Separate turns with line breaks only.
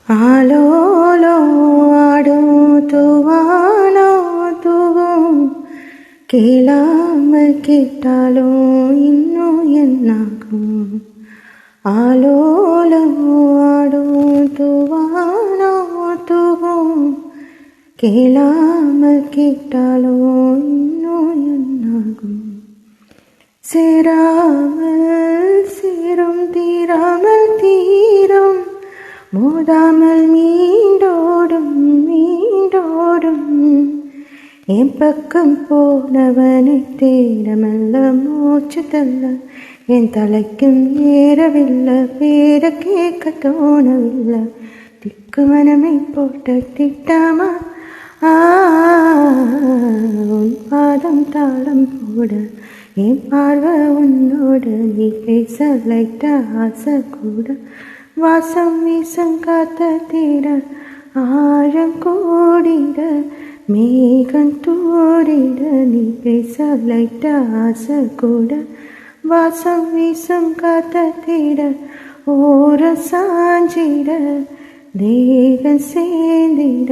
ஆலோலோ ஆடும் தூவானோ தூவும் கேளாமல் கேட்டாலும் இன்னும் என்னாகும். ஆலோலோ ஆடும் தூவானோ தூவும் கேளாமல் கேட்டாலும் இன்னும் என்னாகும். சேராமல் சேரும் தீராமல் தீரும் மோதாமல் மீண்டோடும் மீண்டோடும் என் பக்கம் போனவனை தேடமல்ல மூச்சு தள்ள என் தலைக்கும் ஏறவில்லை பேர கேட்க தோணவில்லை திக்கு மனமை போட்ட திட்டமா உன் பாதம் தாளம் போட என் பார்வை உன்னோடு நீ பேச லைட்ட ஆசை கூட வாசம் வீசம் காத்த தேட ஆழம் கூடிட மேகம் தூடிட நீ பேச லைட்ட ஆசை கூட வாசம் வீசம் காத்த தேட ஓர சாஞ்சிட தேகம் சேர்ந்திட